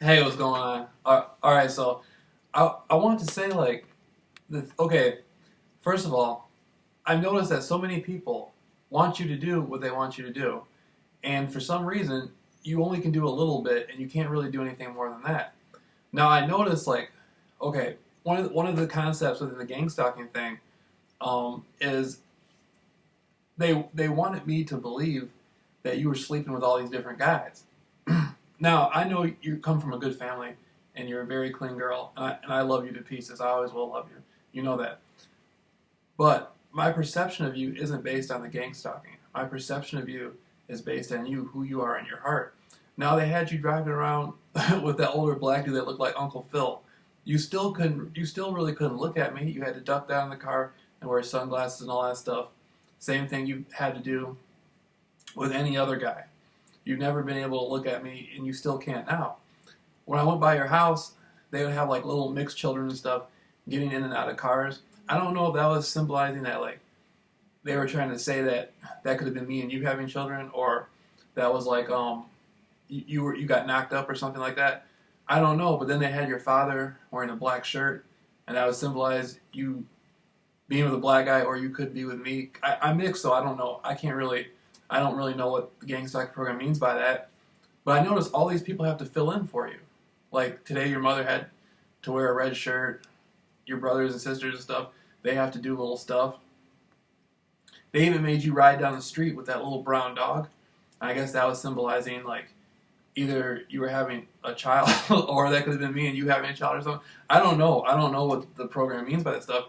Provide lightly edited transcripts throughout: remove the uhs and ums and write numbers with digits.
Hey, what's going on? All right, so I wanted to say like, okay, first of all, I've noticed that so many people want you to do what they want you to do, and for some reason, you only can do a little bit, and you can't really do anything more than that. Now, I noticed like, okay, one of the concepts within the gang stalking thing is they wanted me to believe that you were sleeping with all these different guys. Now, I know you come from a good family and you're a very clean girl, and I love you to pieces. I always will love you. You know that. But my perception of you isn't based on the gang stalking. My perception of you is based on you, who you are in your heart. Now, they had you driving around with that older black dude that looked like Uncle Phil. You still really couldn't look at me. You had to duck down in the car and wear sunglasses and all that stuff. Same thing you had to do with any other guy. You've never been able to look at me, and you still can't now. When I went by your house, they would have like little mixed children and stuff getting in and out of cars. I don't know if that was symbolizing that like they were trying to say that that could have been me and you having children, or that was like you got knocked up or something like that. I don't know. But then they had your father wearing a black shirt, and that would symbolize you being with a black guy, or you could be with me. I'm mixed, so I don't know. I don't really know what the gang stalking program means by that. But I noticed all these people have to fill in for you. Like today, your mother had to wear a red shirt. Your brothers and sisters and stuff, they have to do little stuff. They even made you ride down the street with that little brown dog. I guess that was symbolizing like either you were having a child or that could have been me and you having a child or something. I don't know. I don't know what the program means by that stuff.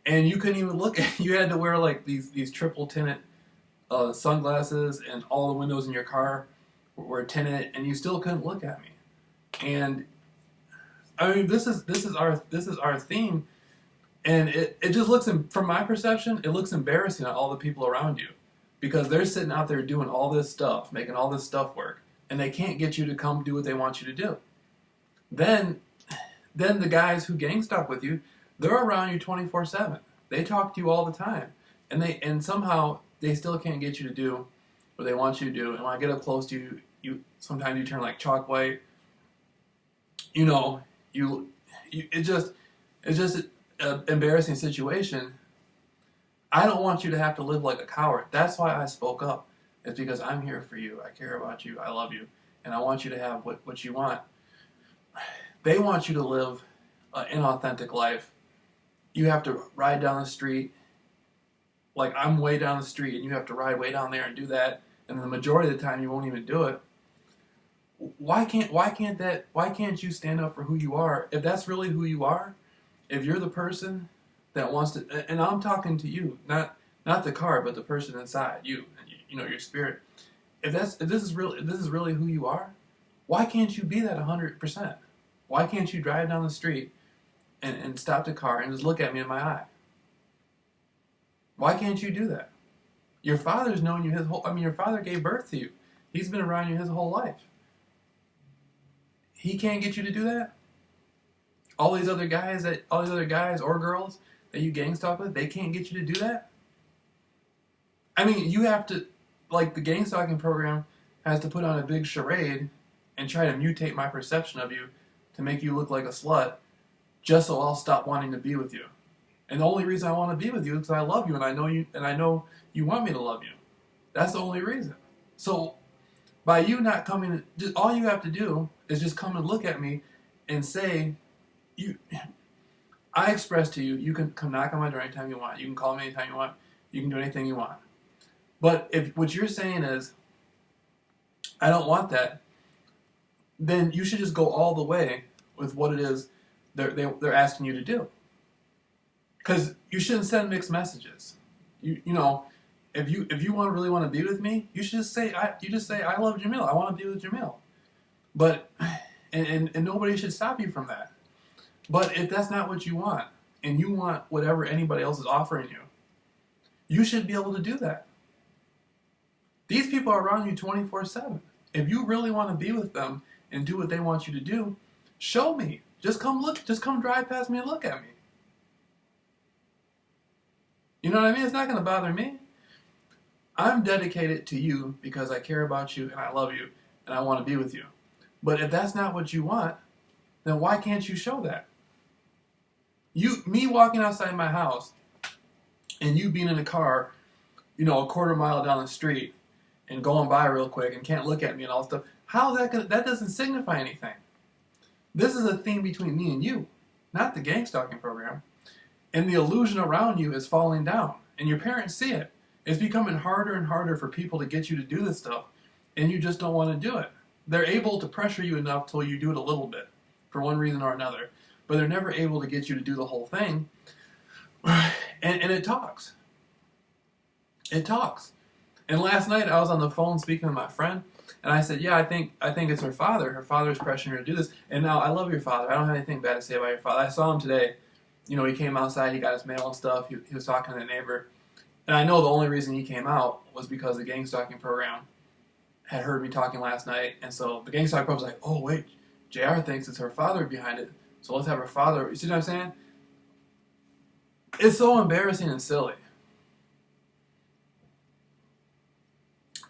And you couldn't even look at. You had to wear like these triple tinted sunglasses, and all the windows in your car were tinted, and you still couldn't look at me. And I mean, this is our theme, and it just looks from my perception, it looks embarrassing on all the people around you, because they're sitting out there doing all this stuff, making all this stuff work, and they can't get you to come do what they want you to do. Then, then the guys who gang stalk with you, they're around you 24/7. They talk to you all the time, and somehow they still can't get you to do what they want you to do. And when I get up close to you, sometimes you turn like chalk white. You know, it's just an embarrassing situation. I don't want you to have to live like a coward. That's why I spoke up. It's because I'm here for you. I care about you. I love you, and I want you to have what you want. They want you to live an inauthentic life. You have to ride down the street. Like I'm way down the street, and you have to ride way down there and do that. And the majority of the time, you won't even do it. Why can't you stand up for who you are? If that's really who you are, if you're the person that wants to, and I'm talking to you, not the car, but the person inside you, you know, your spirit. If this is really who you are, why can't you be that 100%? Why can't you drive down the street and stop the car and just look at me in my eye? Why can't you do that? Your father's known you your father gave birth to you. He's been around you his whole life. He can't get you to do that? All these other guys or girls that you gang stalk with, they can't get you to do that? I mean, you have to, like the gang stalking program has to put on a big charade and try to mutate my perception of you to make you look like a slut just so I'll stop wanting to be with you. And the only reason I want to be with you is because I love you, and I know you want me to love you. That's the only reason. So by you not coming, all you have to do is just come and look at me and say, I express to you, you can come knock on my door anytime you want. You can call me anytime you want. You can do anything you want. But if what you're saying is, I don't want that, then you should just go all the way with what it is they're asking you to do. Because you shouldn't send mixed messages. You know, if you really want to be with me, you should just say I love Jameel. I want to be with Jameel. But and nobody should stop you from that. But if that's not what you want, and you want whatever anybody else is offering you, you should be able to do that. These people are around you 24/7. If you really want to be with them and do what they want you to do, show me. Just come look. Just come drive past me and look at me. You know what I mean? It's not going to bother me. I'm dedicated to you because I care about you and I love you and I want to be with you. But if that's not what you want, then why can't you show that? Me walking outside my house and you being in a car, a quarter mile down the street and going by real quick and can't look at me and all stuff. How is that gonna, that doesn't signify anything. This is a thing between me and you, not the gang stalking program. And the illusion around you is falling down. And your parents see it. It's becoming harder and harder for people to get you to do this stuff, and you just don't want to do it. They're able to pressure you enough till you do it a little bit, for one reason or another. But they're never able to get you to do the whole thing. And it talks. It talks. And last night I was on the phone speaking with my friend, and I said, yeah, I think it's her father. Her father's pressuring her to do this. And now, I love your father. I don't have anything bad to say about your father. I saw him today. He came outside, he got his mail and stuff. He was talking to the neighbor. And I know the only reason he came out was because the gang stalking program had heard me talking last night. And so the gang stalking program was like, oh, wait, JR thinks it's her father behind it. So let's have her father. You see what I'm saying? It's so embarrassing and silly.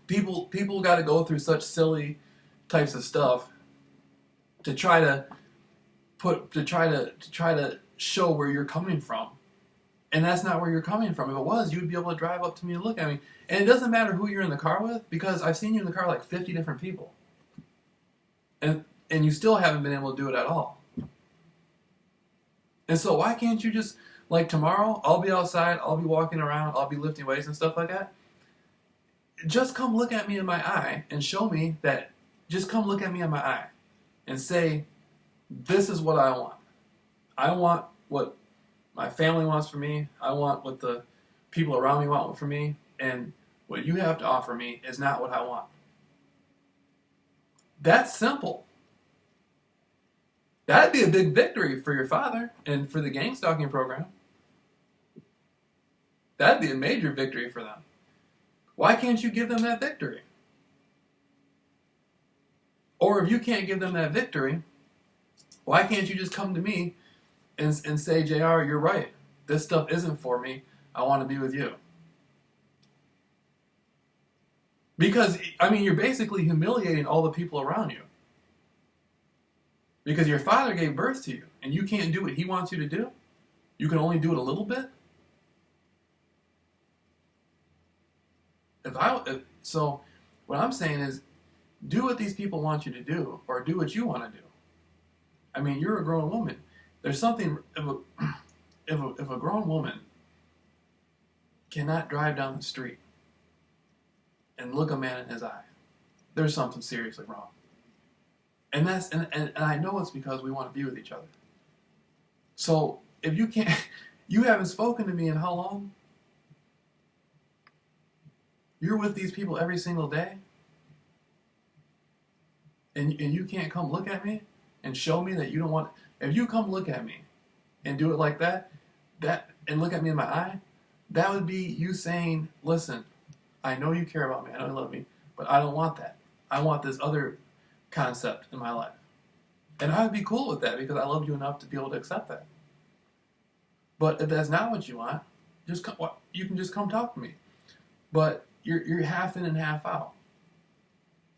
People got to go through such silly types of stuff to try to show where you're coming from. And that's not where you're coming from. If it was, you would be able to drive up to me and look at me. And it doesn't matter who you're in the car with, because I've seen you in the car like 50 different people. And you still haven't been able to do it at all. And so why can't you just, like tomorrow, I'll be outside, I'll be walking around, I'll be lifting weights and stuff like that. Just come look at me in my eye and show me that, just come look at me in my eye and say, this is what I want. I want what my family wants for me. I want what the people around me want for me. And what you have to offer me is not what I want. That's simple. That'd be a big victory for your father and for the gang stalking program. That'd be a major victory for them. Why can't you give them that victory? Or if you can't give them that victory, why can't you just come to me and say, JR, you're right. This stuff isn't for me. I want to be with you. Because, you're basically humiliating all the people around you. Because your father gave birth to you, and you can't do what he wants you to do. You can only do it a little bit. So what I'm saying is, do what these people want you to do, or do what you want to do. You're a grown woman. There's something, if a grown woman cannot drive down the street and look a man in his eye, there's something seriously wrong. And I know it's because we want to be with each other. So if you can't, you haven't spoken to me in how long? You're with these people every single day, and you can't come look at me and show me that you don't want. If you come look at me and do it like that, and look at me in my eye, that would be you saying, listen, I know you care about me, I know you love me, but I don't want that. I want this other concept in my life. And I would be cool with that because I love you enough to be able to accept that. But if that's not what you want, you can just come talk to me. But you're half in and half out.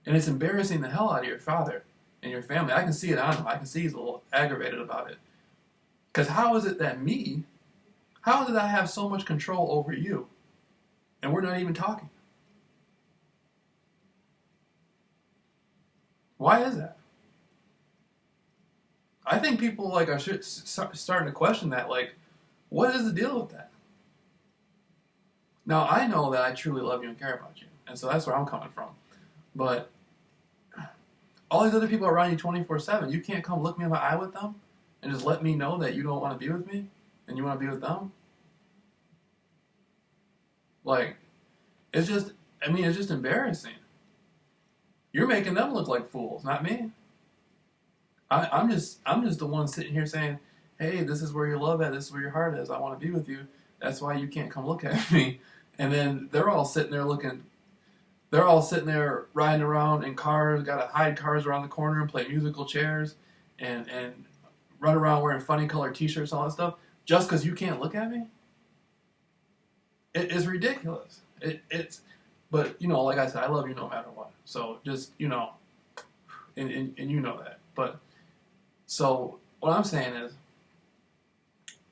And it's embarrassing the hell out of your father and your family. I can see it on him. I can see he's a little aggravated about it. Because how is it that how did I have so much control over you? And we're not even talking. Why is that? I think people are starting to question that. What is the deal with that? Now, I know that I truly love you and care about you. And so that's where I'm coming from. But all these other people around you 24/7, you can't come look me in my eye with them and just let me know that you don't want to be with me and you want to be with them? It's just embarrassing. You're making them look like fools, not me. I'm just the one sitting here saying, hey, this is where your love is, this is where your heart is, I want to be with you. That's why you can't come look at me. And then they're all sitting there riding around in cars, got to hide cars around the corner and play musical chairs and run around wearing funny colored t-shirts and all that stuff just because you can't look at me? It is ridiculous. But, like I said, I love you no matter what. So just, and you know that. But so what I'm saying is,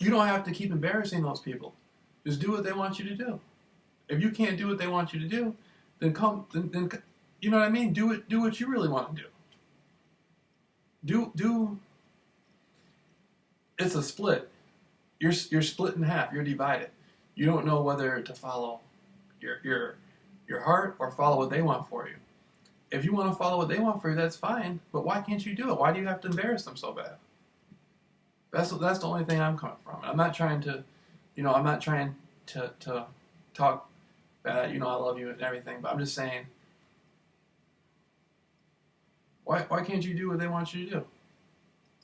you don't have to keep embarrassing those people. Just do what they want you to do. If you can't do what they want you to do, then then you know what I mean. Do what you really want to do. Do. It's a split. You're split in half. You're divided. You don't know whether to follow your heart or follow what they want for you. If you want to follow what they want for you, that's fine. But why can't you do it? Why do you have to embarrass them so bad? That's the only thing I'm coming from. I'm not trying to, I'm not trying to talk bad. I love you and everything. But I'm just saying, why can't you do what they want you to do?